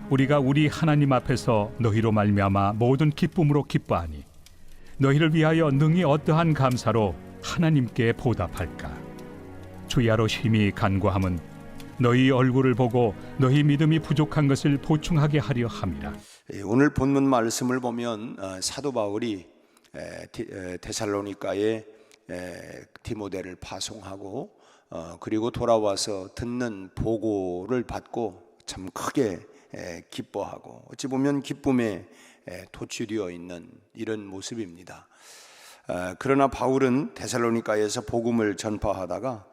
우리가 우리 하나님 앞에서 너희로 말미암아 모든 기쁨으로 기뻐하니 너희를 위하여 능히 어떠한 감사로 하나님께 보답할까. 주야로 심히 간구함은 너희 얼굴을 보고 너희 믿음이 부족한 것을 보충하게 하려 함이라. 오늘 본문 말씀을 보면 사도 바울이 데살로니가에 디모데를 파송하고 그리고 돌아와서 듣는 보고를 받고 참 크게 기뻐하고 어찌 보면 기쁨에 도취되어 있는 이런 모습입니다. 그러나 바울은 데살로니가에서 복음을 전파하다가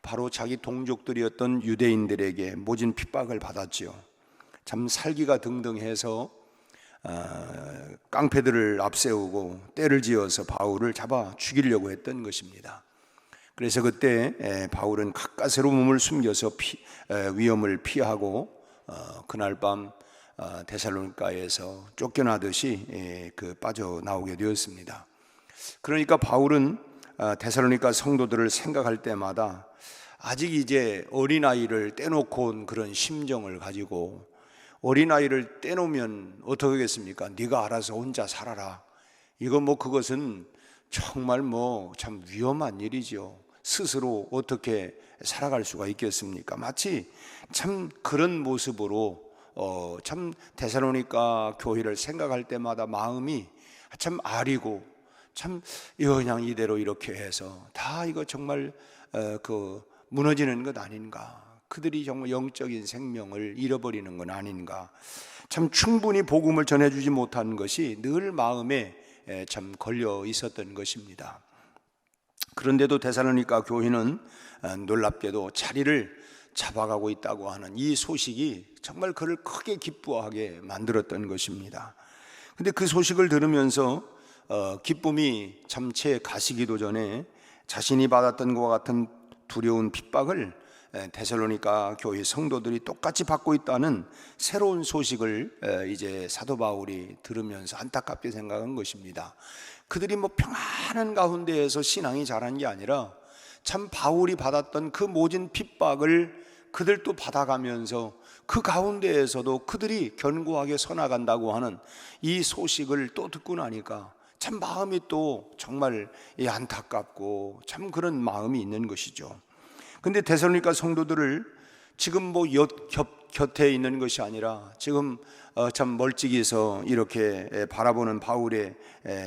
바로 자기 동족들이었던 유대인들에게 모진 핍박을 받았지요. 참 살기가 등등해서 깡패들을 앞세우고 떼를 지어서 바울을 잡아 죽이려고 했던 것입니다. 그래서 그때 바울은 가까스로 몸을 숨겨서 위험을 피하고 그날 밤 데살로니가에서 쫓겨나듯이 빠져나오게 되었습니다. 그러니까 바울은 데살로니가 성도들을 생각할 때마다 아직 이제 어린아이를 떼놓고 온 그런 심정을 가지고, 어린아이를 떼놓으면 어떻게 하겠습니까? 네가 알아서 혼자 살아라. 그것은 정말 참 위험한 일이죠. 스스로 어떻게 살아갈 수가 있겠습니까? 마치 참 그런 모습으로 참 데살로니가 교회를 생각할 때마다 마음이 참 아리고, 참 그냥 이대로 이렇게 해서 다 이거 정말 무너지는 것 아닌가, 그들이 정말 영적인 생명을 잃어버리는 건 아닌가, 참 충분히 복음을 전해주지 못한 것이 늘 마음에 참 걸려 있었던 것입니다. 그런데도 데살로니가 교회는 놀랍게도 자리를 잡아가고 있다고 하는 이 소식이 정말 그를 크게 기뻐하게 만들었던 것입니다. 근데 그 소식을 들으면서 기쁨이 참 채 가시기도 전에 자신이 받았던 것과 같은 두려운 핍박을 데살로니가 교회 성도들이 똑같이 받고 있다는 새로운 소식을 이제 사도 바울이 들으면서 안타깝게 생각한 것입니다. 그들이 평안한 가운데에서 신앙이 자란 게 아니라 참 바울이 받았던 그 모진 핍박을 그들도 받아가면서 그 가운데에서도 그들이 견고하게 서나간다고 하는 이 소식을 또 듣고 나니까 참 마음이 또 정말 안타깝고 참 그런 마음이 있는 것이죠. 근데 데살로니가 성도들을 지금 곁에 있는 것이 아니라 지금 참 멀찍이서 이렇게 바라보는 바울의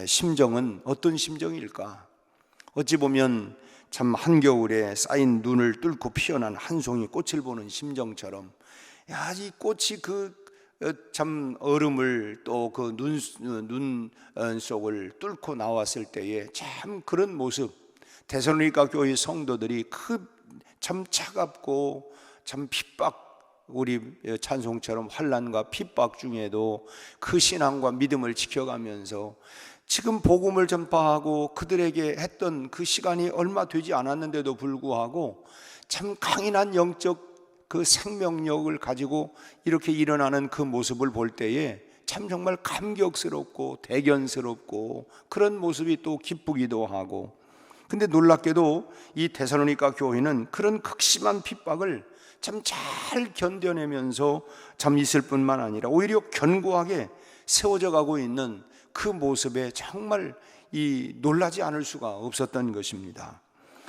심정은 어떤 심정일까? 어찌 보면 참 한겨울에 쌓인 눈을 뚫고 피어난 한 송이 꽃을 보는 심정처럼, 이 꽃이 참 얼음을 또 눈 속을 뚫고 나왔을 때에 참 그런 모습, 데살로니가 교회 성도들이 참 차갑고 참 핍박, 우리 찬송처럼 환난과 핍박 중에도 그 신앙과 믿음을 지켜가면서 지금 복음을 전파하고 그들에게 했던 그 시간이 얼마 되지 않았는데도 불구하고 참 강인한 영적 그 생명력을 가지고 이렇게 일어나는 그 모습을 볼 때에 참 정말 감격스럽고 대견스럽고 그런 모습이 또 기쁘기도 하고, 근데 놀랍게도 이 데살로니가 교회는 그런 극심한 핍박을 참 잘 견뎌내면서 참 있을 뿐만 아니라 오히려 견고하게 세워져 가고 있는 그 모습에 정말 놀라지 않을 수가 없었던 것입니다.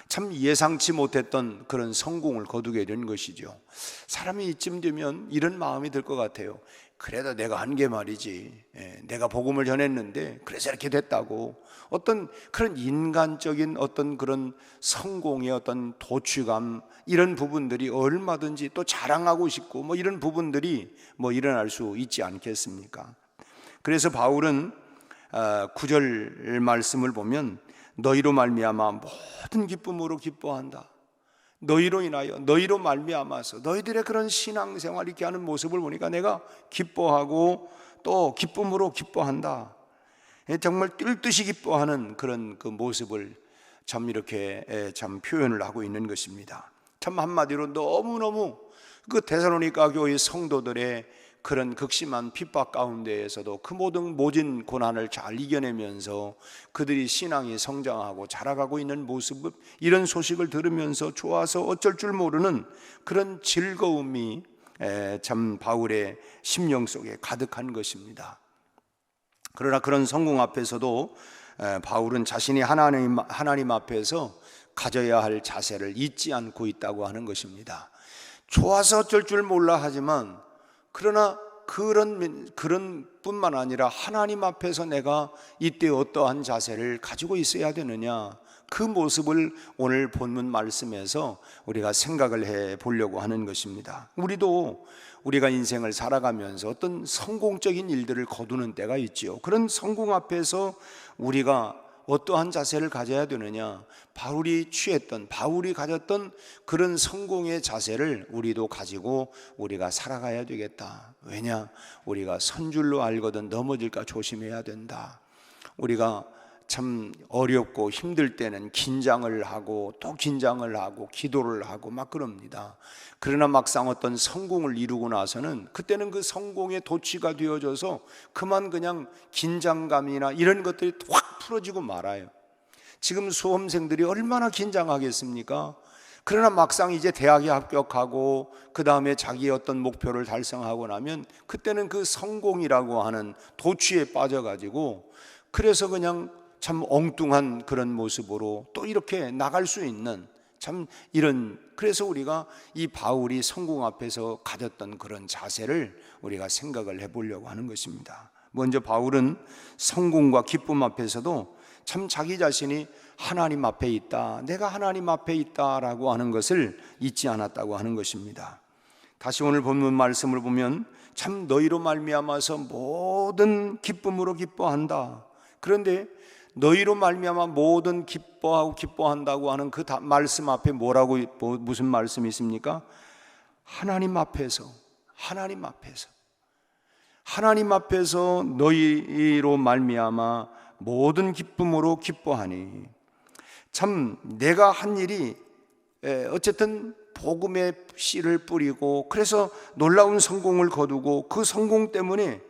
참 예상치 못했던 그런 성공을 거두게 된 것이죠. 사람이 이쯤 되면 이런 마음이 들 것 같아요. 그래도 내가 한 게 말이지, 내가 복음을 전했는데 그래서 이렇게 됐다고, 어떤 그런 인간적인 어떤 그런 성공의 어떤 도취감, 이런 부분들이 얼마든지 또 자랑하고 싶고 이런 부분들이 일어날 수 있지 않겠습니까? 그래서 바울은 9절 말씀을 보면 너희로 말미암아 모든 기쁨으로 기뻐한다. 너희로 인하여, 너희로 말미암아서 너희들의 그런 신앙생활 이렇게 하는 모습을 보니까 내가 기뻐하고 또 기쁨으로 기뻐한다. 정말 뛸 듯이 기뻐하는 그런 그 모습을 참 이렇게 참 표현을 하고 있는 것입니다. 참 한마디로 너무너무 그 데살로니가 교회 성도들의 그런 극심한 핍박 가운데에서도 그 모든 모진 고난을 잘 이겨내면서 그들이 신앙이 성장하고 자라가고 있는 모습, 이런 소식을 들으면서 좋아서 어쩔 줄 모르는 그런 즐거움이 참 바울의 심령 속에 가득한 것입니다. 그러나 그런 성공 앞에서도 바울은 자신이 하나님 앞에서 가져야 할 자세를 잊지 않고 있다고 하는 것입니다. 좋아서 어쩔 줄 몰라 하지만 그러나 그런 뿐만 아니라 하나님 앞에서 내가 이때 어떠한 자세를 가지고 있어야 되느냐, 그 모습을 오늘 본문 말씀에서 우리가 생각을 해 보려고 하는 것입니다. 우리가 인생을 살아가면서 어떤 성공적인 일들을 거두는 때가 있지요. 그런 성공 앞에서 우리가 어떠한 자세를 가져야 되느냐, 바울이 가졌던 그런 성공의 자세를 우리도 가지고 우리가 살아가야 되겠다. 왜냐? 우리가 선줄로 알거든 넘어질까 조심해야 된다. 우리가 참 어렵고 힘들 때는 긴장을 하고 또 긴장을 하고 기도를 하고 막 그럽니다. 그러나 막상 어떤 성공을 이루고 나서는 그때는 그 성공의 도취가 되어져서 그만 그냥 긴장감이나 이런 것들이 확 풀어지고 말아요. 지금 수험생들이 얼마나 긴장하겠습니까? 그러나 막상 이제 대학에 합격하고 그 다음에 자기의 어떤 목표를 달성하고 나면 그때는 그 성공이라고 하는 도취에 빠져가지고 그래서 그냥 참 엉뚱한 그런 모습으로 또 이렇게 나갈 수 있는 참 이런, 그래서 우리가 이 바울이 성공 앞에서 가졌던 그런 자세를 우리가 생각을 해보려고 하는 것입니다. 먼저 바울은 성공과 기쁨 앞에서도 참 자기 자신이 하나님 앞에 있다, 내가 하나님 앞에 있다라고 하는 것을 잊지 않았다고 하는 것입니다. 다시 오늘 본문 말씀을 보면 참 너희로 말미암아서 모든 기쁨으로 기뻐한다. 그런데 너희로 말미암아 모든 기뻐한다고 하는 그 말씀 앞에 무슨 말씀이 있습니까? 하나님 앞에서 너희로 말미암아 모든 기쁨으로 기뻐하니, 참 내가 한 일이 어쨌든 복음의 씨를 뿌리고 그래서 놀라운 성공을 거두고 그 성공 때문에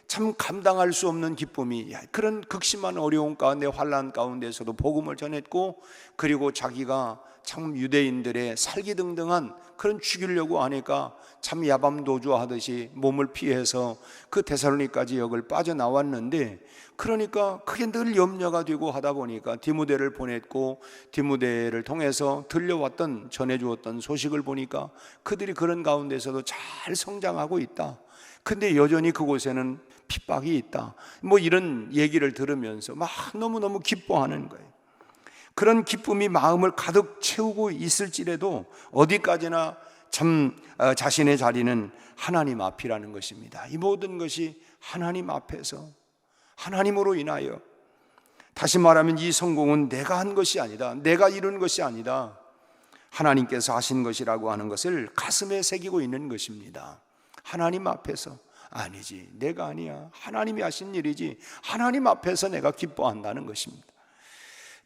참 감당할 수 없는 기쁨이, 그런 극심한 어려움 가운데 환난 가운데서도 복음을 전했고, 그리고 자기가 참 유대인들의 살기등등한 그런 죽이려고 하니까 참 야밤도주 하듯이 몸을 피해서 그 데살로니가 지역을 빠져나왔는데, 그러니까 그게 늘 염려가 되고 하다 보니까 디모데를 보냈고, 디모데를 통해서 들려왔던 전해주었던 소식을 보니까 그들이 그런 가운데서도 잘 성장하고 있다. 근데 여전히 그곳에는 핍박이 있다. 뭐 이런 얘기를 들으면서 막 너무너무 기뻐하는 거예요. 그런 기쁨이 마음을 가득 채우고 있을지라도 어디까지나 참 자신의 자리는 하나님 앞이라는 것입니다. 이 모든 것이 하나님 앞에서 하나님으로 인하여, 다시 말하면 이 성공은 내가 한 것이 아니다, 내가 이룬 것이 아니다, 하나님께서 하신 것이라고 하는 것을 가슴에 새기고 있는 것입니다. 하나님 앞에서, 아니지, 내가 아니야, 하나님이 하신 일이지, 하나님 앞에서 내가 기뻐한다는 것입니다.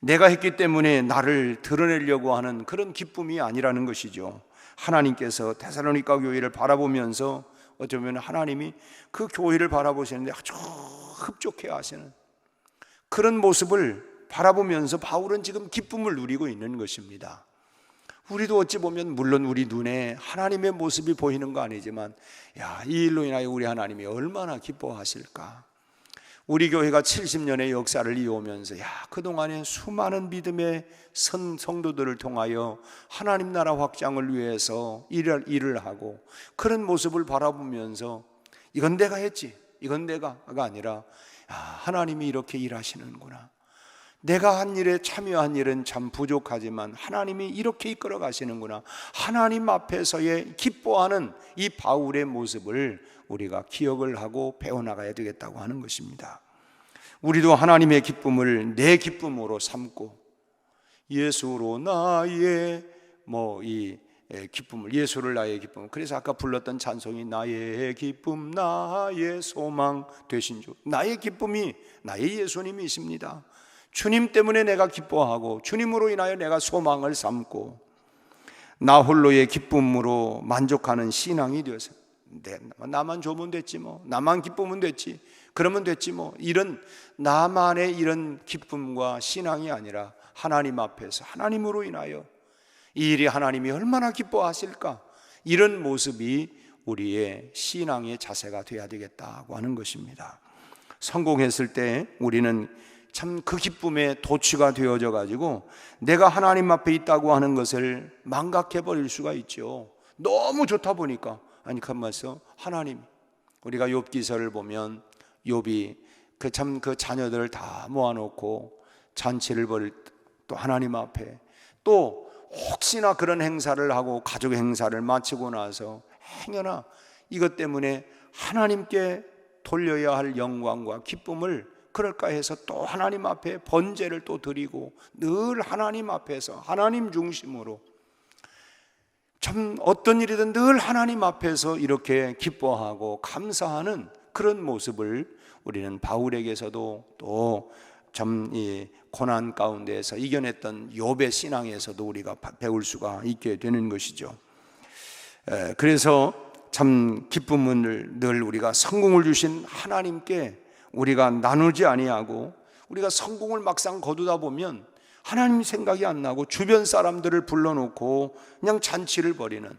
내가 했기 때문에 나를 드러내려고 하는 그런 기쁨이 아니라는 것이죠. 하나님께서 데살로니가 교회를 바라보면서 어쩌면 하나님이 그 교회를 바라보시는데 아주 흡족해 하시는 그런 모습을 바라보면서 바울은 지금 기쁨을 누리고 있는 것입니다. 우리도 어찌 보면 물론 우리 눈에 하나님의 모습이 보이는 거 아니지만, 이 일로 인하여 우리 하나님이 얼마나 기뻐하실까. 우리 교회가 70년의 역사를 이어오면서 그동안에 수많은 믿음의 성도들을 통하여 하나님 나라 확장을 위해서 일을 하고, 그런 모습을 바라보면서 이건 내가 했지, 이건 내가가 아니라 하나님이 이렇게 일하시는구나, 내가 한 일에 참여한 일은 참 부족하지만 하나님이 이렇게 이끌어 가시는구나, 하나님 앞에서의 기뻐하는 이 바울의 모습을 우리가 기억을 하고 배워나가야 되겠다고 하는 것입니다. 우리도 하나님의 기쁨을 내 기쁨으로 삼고, 예수로 나의 기쁨을, 예수를 나의 기쁨, 그래서 아까 불렀던 찬송이 나의 기쁨 나의 소망 되신 주, 나의 기쁨이 나의 예수님이십니다. 주님 때문에 내가 기뻐하고 주님으로 인하여 내가 소망을 삼고 나 홀로의 기쁨으로 만족하는 신앙이 되어서 나만 좋으면 됐지, 나만 기쁘면 됐지, 그러면 됐지, 이런 나만의 이런 기쁨과 신앙이 아니라 하나님 앞에서 하나님으로 인하여 이 일이 하나님이 얼마나 기뻐하실까, 이런 모습이 우리의 신앙의 자세가 되어야 되겠다고 하는 것입니다. 성공했을 때 우리는 참 그 기쁨에 도취가 되어져 가지고 내가 하나님 앞에 있다고 하는 것을 망각해 버릴 수가 있죠. 너무 좋다 보니까. 아니 가만있어, 하나님, 우리가 욥기서를 보면 욥이 그 자녀들을 다 모아놓고 잔치를 벌일 또 하나님 앞에, 또 혹시나 그런 행사를 하고 가족 행사를 마치고 나서 행여나 이것 때문에 하나님께 돌려야 할 영광과 기쁨을 그럴까 해서 또 하나님 앞에 번제를 또 드리고 늘 하나님 앞에서 하나님 중심으로, 참 어떤 일이든 늘 하나님 앞에서 이렇게 기뻐하고 감사하는 그런 모습을 우리는 바울에게서도 또 참 이 고난 가운데에서 이겨냈던 욥의 신앙에서도 우리가 배울 수가 있게 되는 것이죠. 그래서 참 기쁨을 늘 우리가 성공을 주신 하나님께 우리가 나누지 아니하고, 우리가 성공을 막상 거두다 보면 하나님 생각이 안 나고 주변 사람들을 불러놓고 그냥 잔치를 벌이는,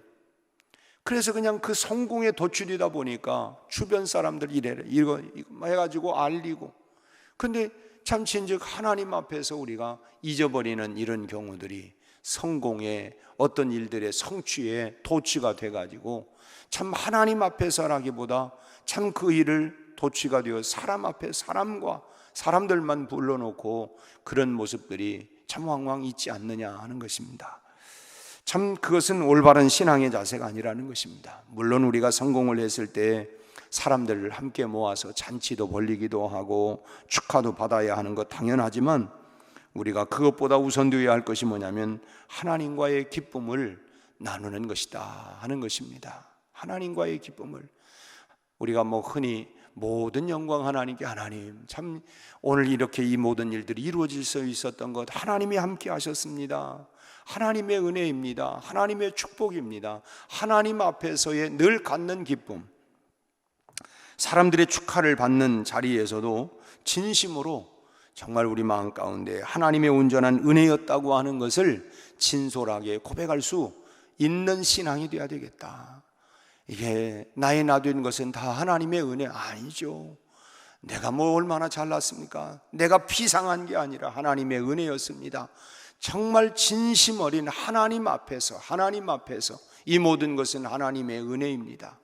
그래서 그냥 그 성공에 도취되다 보니까 주변 사람들 이래라 이거 해가지고 알리고, 근데 참 진즉 하나님 앞에서 우리가 잊어버리는 이런 경우들이 성공의 어떤 일들의 성취에 도취가 돼가지고 참 하나님 앞에서라기보다 참 그 일을 도취가 되어 사람 앞에 사람과 사람들만 불러놓고 그런 모습들이 참 왕왕 있지 않느냐 하는 것입니다. 참 그것은 올바른 신앙의 자세가 아니라는 것입니다. 물론 우리가 성공을 했을 때 사람들을 함께 모아서 잔치도 벌리기도 하고 축하도 받아야 하는 것 당연하지만, 우리가 그것보다 우선되어야 할 것이 뭐냐면 하나님과의 기쁨을 나누는 것이다 하는 것입니다. 하나님과의 기쁨을, 우리가 흔히 모든 영광 하나님께, 하나님 참 오늘 이렇게 이 모든 일들이 이루어질 수 있었던 것 하나님이 함께 하셨습니다. 하나님의 은혜입니다. 하나님의 축복입니다. 하나님 앞에서의 늘 갖는 기쁨, 사람들의 축하를 받는 자리에서도 진심으로 정말 우리 마음 가운데 하나님의 온전한 은혜였다고 하는 것을 진솔하게 고백할 수 있는 신앙이 되어야 되겠다. 이게 나의 나된 것은 다 하나님의 은혜 아니죠. 내가 얼마나 잘났습니까? 내가 비상한 게 아니라 하나님의 은혜였습니다. 정말 진심 어린 하나님 앞에서 이 모든 것은 하나님의 은혜입니다.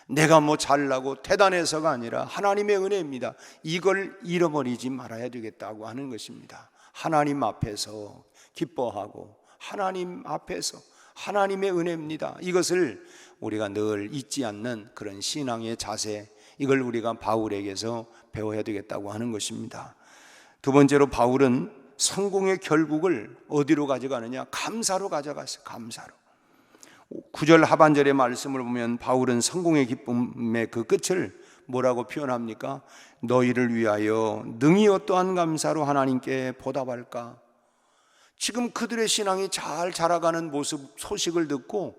내가 잘나고 대단해서가 아니라 하나님의 은혜입니다. 이걸 잃어버리지 말아야 되겠다고 하는 것입니다. 하나님 앞에서 기뻐하고 하나님 앞에서 하나님의 은혜입니다. 이것을 우리가 늘 잊지 않는 그런 신앙의 자세, 이걸 우리가 바울에게서 배워야 되겠다고 하는 것입니다. 두 번째로 바울은 성공의 결국을 어디로 가져가느냐? 감사로 가져갔어요. 감사로. 9절 하반절의 말씀을 보면 바울은 성공의 기쁨의 그 끝을 뭐라고 표현합니까? 너희를 위하여 능히 어떠한 감사로 하나님께 보답할까? 지금 그들의 신앙이 잘 자라가는 모습, 소식을 듣고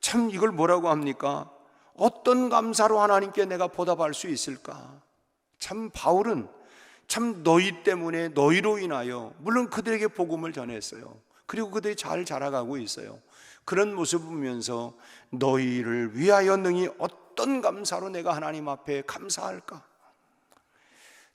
참 이걸 뭐라고 합니까? 어떤 감사로 하나님께 내가 보답할 수 있을까? 참 바울은 참 너희 때문에, 너희로 인하여, 물론 그들에게 복음을 전했어요. 그리고 그들이 잘 자라가고 있어요. 그런 모습을 보면서 너희를 위하여 능히 어떤 감사로 내가 하나님 앞에 감사할까?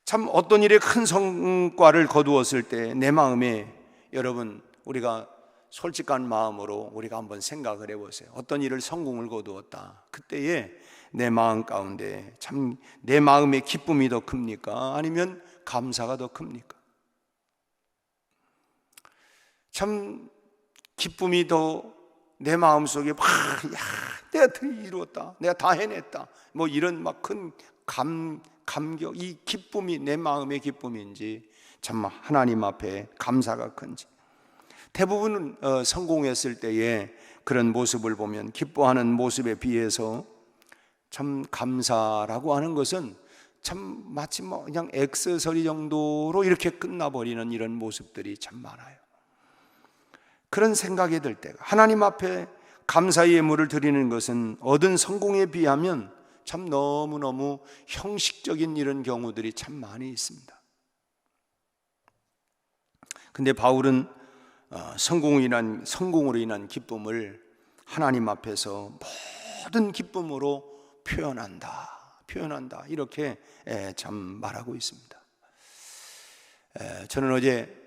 참 어떤 일에 큰 성과를 거두었을 때 내 마음에, 여러분 우리가 솔직한 마음으로 우리가 한번 생각을 해보세요. 어떤 일을 성공을 거두었다. 그때에 내 마음 가운데 참 내 마음의 기쁨이 더 큽니까? 아니면 감사가 더 큽니까? 참 기쁨이 더 내 마음속에 야, 내가 다 이루었다, 내가 다 해냈다, 이런 큰 감격, 이 기쁨이 내 마음의 기쁨인지, 참 하나님 앞에 감사가 큰지. 대부분 성공했을 때의 그런 모습을 보면 기뻐하는 모습에 비해서 참 감사라고 하는 것은 참 마치 그냥 액세서리 정도로 이렇게 끝나버리는 이런 모습들이 참 많아요. 그런 생각이 들 때가, 하나님 앞에 감사의 예물을 드리는 것은 얻은 성공에 비하면 참 너무너무 형식적인 이런 경우들이 참 많이 있습니다. 근데 바울은 성공으로 인한 기쁨을 하나님 앞에서 모든 기쁨으로 표현한다 이렇게 참 말하고 있습니다. 저는 어제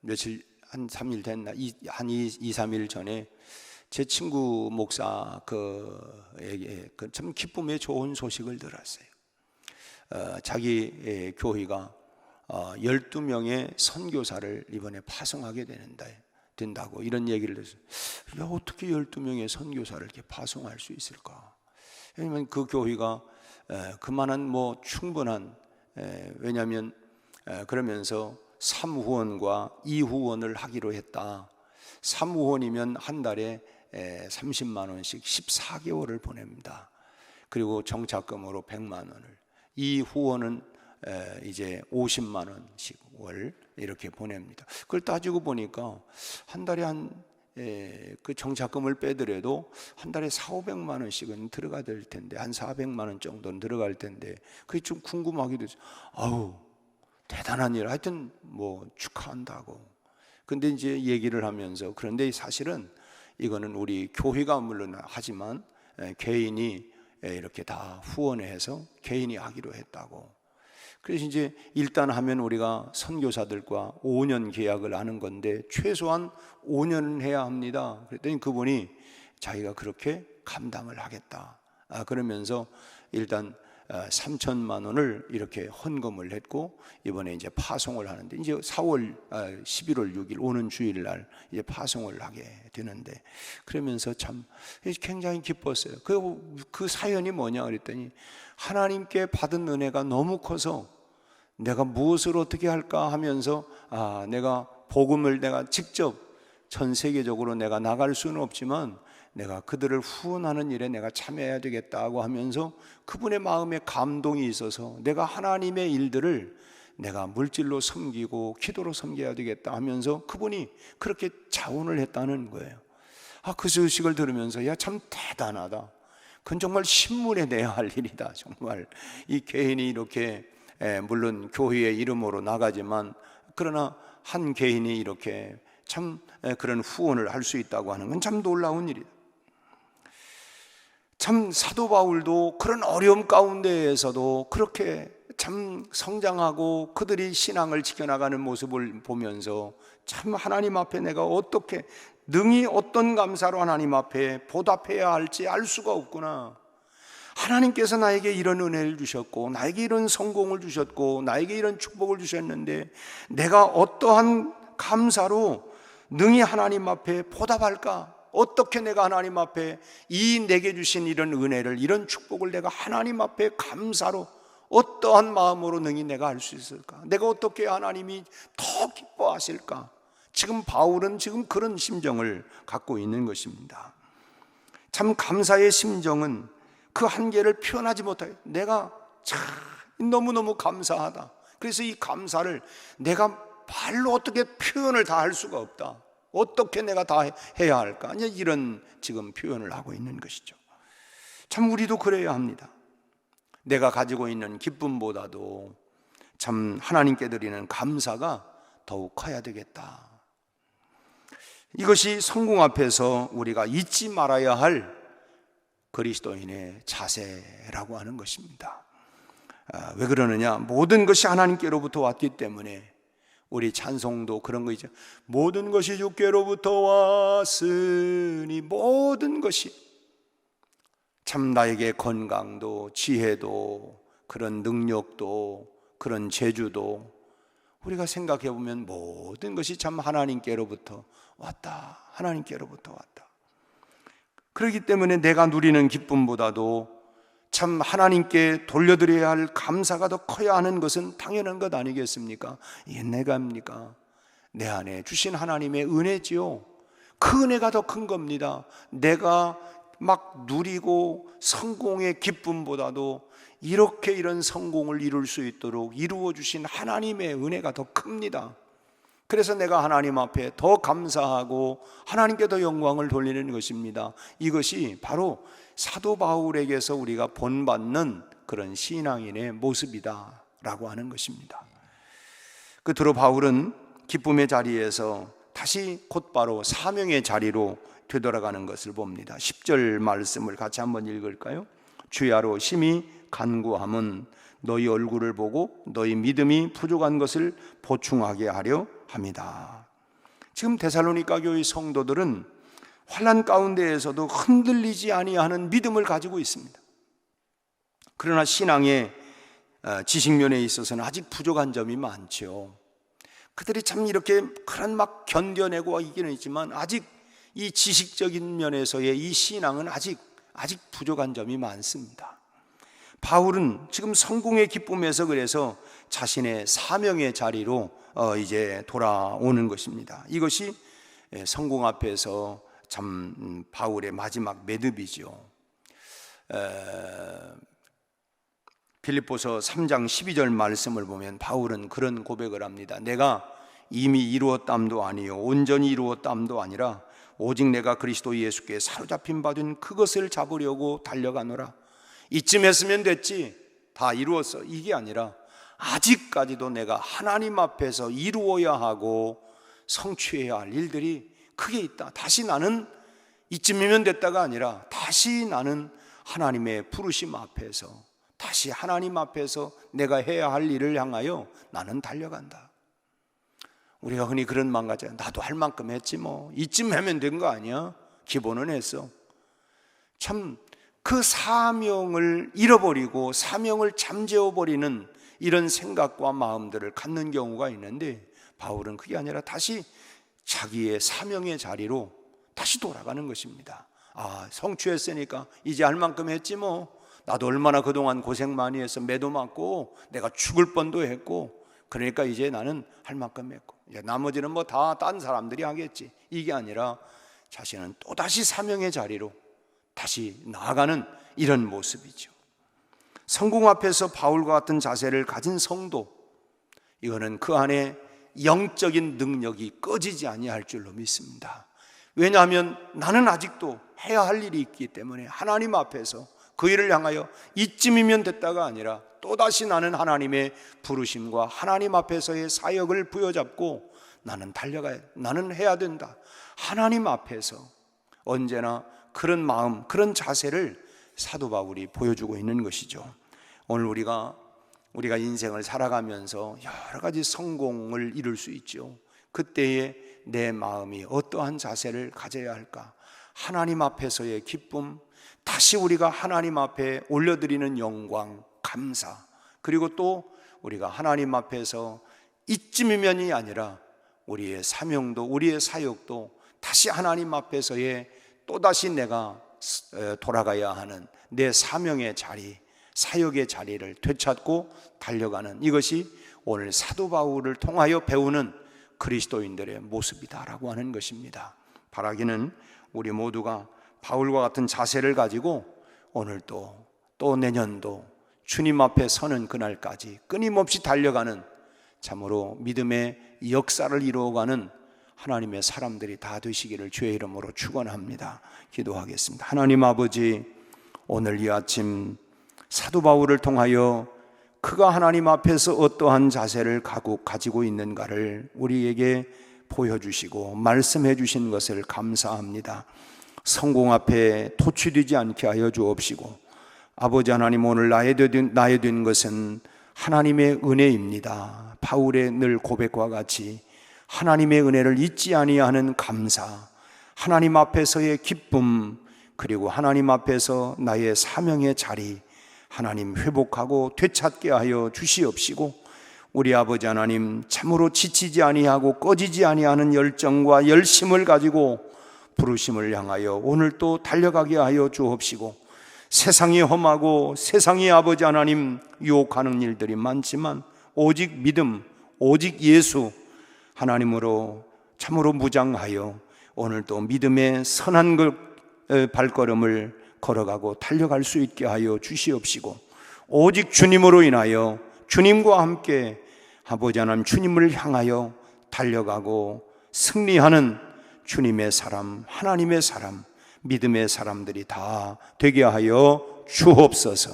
며칠 한 3일 됐나 한 2-3일 전에 제 친구 목사 그에게 참 기쁨의 좋은 소식을 들었어요. 자기 교회가 12명의 선교사를 이번에 파송하게 된다고 이런 얘기를 했어요. 야, 어떻게 12명의 선교사를 이렇게 파송할 수 있을까? 왜냐하면 그 교회가 그만한 충분한 왜냐하면 그러면서 3후원과 2후원을 하기로 했다. 3후원이면 한 달에 30만 원씩 14개월을 보냅니다. 그리고 정착금으로 100만 원을 2후원은 이제 50만 원씩 월 이렇게 보냅니다. 그걸 따지고 보니까 한 달에 그 정착금을 빼더라도 한 달에 400~500만 원씩은 들어가야 될 텐데 한 400만 원 정도는 들어갈 텐데 그게 좀 궁금하기도 해서 아우 대단한 일 하여튼 축하한다고. 근데 이제 얘기를 하면서 그런데 사실은 이거는 우리 교회가 물론 하지만 개인이 이렇게 다 후원해서 개인이 하기로 했다고. 그래서 이제 일단 하면 우리가 선교사들과 5년 계약을 하는 건데 최소한 5년은 해야 합니다. 그랬더니 그분이 자기가 그렇게 감당을 하겠다. 그러면서 일단 3천만 원을 이렇게 헌금을 했고 이번에 이제 파송을 하는데 이제 11월 6일 오는 주일날 이제 파송을 하게 되는데 그러면서 참 굉장히 기뻤어요. 그 사연이 뭐냐 그랬더니 하나님께 받은 은혜가 너무 커서 내가 무엇을 어떻게 할까 하면서 내가 복음을 내가 직접 전 세계적으로 내가 나갈 수는 없지만 내가 그들을 후원하는 일에 내가 참여해야 되겠다고 하면서 그분의 마음에 감동이 있어서 내가 하나님의 일들을 내가 물질로 섬기고 기도로 섬겨야 되겠다 하면서 그분이 그렇게 자원을 했다는 거예요. 그 소식을 들으면서 야, 참 대단하다. 그건 정말 신문에 내야 할 일이다. 정말 이 개인이 이렇게 물론 교회의 이름으로 나가지만 그러나 한 개인이 이렇게 참 그런 후원을 할 수 있다고 하는 건 참 놀라운 일이다. 참 사도 바울도 그런 어려움 가운데에서도 그렇게 참 성장하고 그들이 신앙을 지켜나가는 모습을 보면서 참 하나님 앞에 내가 어떻게 능히 어떤 감사로 하나님 앞에 보답해야 할지 알 수가 없구나. 하나님께서 나에게 이런 은혜를 주셨고 나에게 이런 성공을 주셨고 나에게 이런 축복을 주셨는데 내가 어떠한 감사로 능히 하나님 앞에 보답할까? 어떻게 내가 하나님 앞에 내게 주신 이런 은혜를 이런 축복을 내가 하나님 앞에 감사로 어떠한 마음으로 능히 내가 할 수 있을까? 내가 어떻게 하나님이 더 기뻐하실까? 지금 바울은 지금 그런 심정을 갖고 있는 것입니다. 참 감사의 심정은 그 한계를 표현하지 못해요. 내가 참 너무너무 감사하다. 그래서 이 감사를 내가 말로 어떻게 표현을 다 할 수가 없다. 어떻게 내가 다 해야 할까? 이런 지금 표현을 하고 있는 것이죠. 참 우리도 그래야 합니다. 내가 가지고 있는 기쁨보다도 참 하나님께 드리는 감사가 더욱 커야 되겠다. 이것이 성공 앞에서 우리가 잊지 말아야 할 그리스도인의 자세라고 하는 것입니다. 왜 그러느냐? 모든 것이 하나님께로부터 왔기 때문에 우리 찬송도 그런 거 있죠. 모든 것이 주께로부터 왔으니 모든 것이 참 나에게 건강도 지혜도 그런 능력도 그런 재주도 우리가 생각해 보면 모든 것이 참 하나님께로부터 왔다. 하나님께로부터 왔다. 그렇기 때문에 내가 누리는 기쁨보다도 참 하나님께 돌려드려야 할 감사가 더 커야 하는 것은 당연한 것 아니겠습니까? 이게 내가입니까? 내 안에 주신 하나님의 은혜지요. 그 은혜가 더 큰 겁니다. 내가 막 누리고 성공의 기쁨보다도 이렇게 이런 성공을 이룰 수 있도록 이루어 주신 하나님의 은혜가 더 큽니다. 그래서 내가 하나님 앞에 더 감사하고 하나님께 더 영광을 돌리는 것입니다. 이것이 바로 사도 바울에게서 우리가 본받는 그런 신앙인의 모습이다 라고 하는 것입니다. 끝으로 바울은 기쁨의 자리에서 다시 곧바로 사명의 자리로 되돌아가는 것을 봅니다. 10절 말씀을 같이 한번 읽을까요? 주야로 심히 간구함은 너희 얼굴을 보고 너희 믿음이 부족한 것을 보충하게 하려 함이다. 지금 데살로니가 교회 성도들은 환난 가운데에서도 흔들리지 아니하는 믿음을 가지고 있습니다. 그러나 신앙의 지식면에 있어서는 아직 부족한 점이 많죠. 그들이 참 이렇게 그런 막 견뎌내고 이기는 있지만 아직 이 지식적인 면에서의 이 신앙은 아직 부족한 점이 많습니다. 바울은 지금 성공의 기쁨에서 그래서 자신의 사명의 자리로 이제 돌아오는 것입니다. 이것이 성공 앞에서 참 바울의 마지막 매듭이죠. 빌립보서 3장 12절 말씀을 보면 바울은 그런 고백을 합니다. 내가 이미 이루었담도 아니요 온전히 이루었담도 아니라 오직 내가 그리스도 예수께 사로잡힌 바 된 그것을 잡으려고 달려가노라. 이쯤 했으면 됐지, 다 이루었어, 이게 아니라 아직까지도 내가 하나님 앞에서 이루어야 하고 성취해야 할 일들이 크게 있다. 다시 나는 이쯤이면 됐다가 아니라 다시 나는 하나님의 부르심 앞에서, 다시 하나님 앞에서 내가 해야 할 일을 향하여 나는 달려간다. 우리가 흔히 그런 마음 가져요. 나도 할 만큼 했지 뭐, 이쯤 하면 된 거 아니야? 기본은 했어. 참 그 사명을 잃어버리고 사명을 잠재워버리는 이런 생각과 마음들을 갖는 경우가 있는데, 바울은 그게 아니라 다시 자기의 사명의 자리로 다시 돌아가는 것입니다. 성취했으니까 이제 할 만큼 했지 뭐, 나도 얼마나 그동안 고생 많이 해서 매도 맞고 내가 죽을 뻔도 했고, 그러니까 이제 나는 할 만큼 했고 이제 나머지는 뭐 다 딴 사람들이 하겠지, 이게 아니라 자신은 또다시 사명의 자리로 다시 나아가는 이런 모습이죠. 성공 앞에서 바울과 같은 자세를 가진 성도, 이거는 그 안에 영적인 능력이 꺼지지 아니할 줄로 믿습니다. 왜냐하면 나는 아직도 해야 할 일이 있기 때문에 하나님 앞에서 그 일을 향하여 이쯤이면 됐다가 아니라 또다시 나는 하나님의 부르심과 하나님 앞에서의 사역을 부여잡고 나는 달려가야, 나는 해야 된다. 하나님 앞에서 언제나 그런 마음, 그런 자세를 사도 바울이 보여주고 있는 것이죠. 오늘 우리가 인생을 살아가면서 여러 가지 성공을 이룰 수 있죠. 그때에 내 마음이 어떠한 자세를 가져야 할까? 하나님 앞에서의 기쁨, 다시 우리가 하나님 앞에 올려드리는 영광, 감사, 그리고 또 우리가 하나님 앞에서 이쯤이면이 아니라 우리의 사명도, 우리의 사역도 다시 하나님 앞에서의 또다시 내가 돌아가야 하는 내 사명의 자리, 사역의 자리를 되찾고 달려가는, 이것이 오늘 사도 바울을 통하여 배우는 그리스도인들의 모습이다라고 하는 것입니다. 바라기는 우리 모두가 바울과 같은 자세를 가지고 오늘도 또 내년도 주님 앞에 서는 그날까지 끊임없이 달려가는, 참으로 믿음의 역사를 이루어가는 하나님의 사람들이 다 되시기를 주의 이름으로 축원합니다. 기도하겠습니다. 하나님 아버지, 오늘 이 아침 사도 바울을 통하여 그가 하나님 앞에서 어떠한 자세를 가지고 있는가를 우리에게 보여주시고 말씀해 주신 것을 감사합니다. 성공 앞에 도취되지 않게 하여 주옵시고, 아버지 하나님, 오늘 나에 된 것은 하나님의 은혜입니다. 바울의 늘 고백과 같이 하나님의 은혜를 잊지 아니하는 감사, 하나님 앞에서의 기쁨, 그리고 하나님 앞에서 나의 사명의 자리, 하나님 회복하고 되찾게 하여 주시옵시고, 우리 아버지 하나님, 참으로 지치지 아니하고 꺼지지 아니하는 열정과 열심을 가지고 부르심을 향하여 오늘 또 달려가게 하여 주옵시고, 세상이 험하고 세상이 아버지 하나님 유혹하는 일들이 많지만 오직 믿음, 오직 예수 하나님으로 참으로 무장하여 오늘 또 믿음의 선한 발걸음을 걸어가고 달려갈 수 있게 하여 주시옵시고, 오직 주님으로 인하여 주님과 함께 아버지 하나님 주님을 향하여 달려가고 승리하는 주님의 사람, 하나님의 사람, 믿음의 사람들이 다 되게 하여 주옵소서.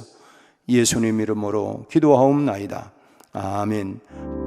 예수님 이름으로 기도하옵나이다. 아멘.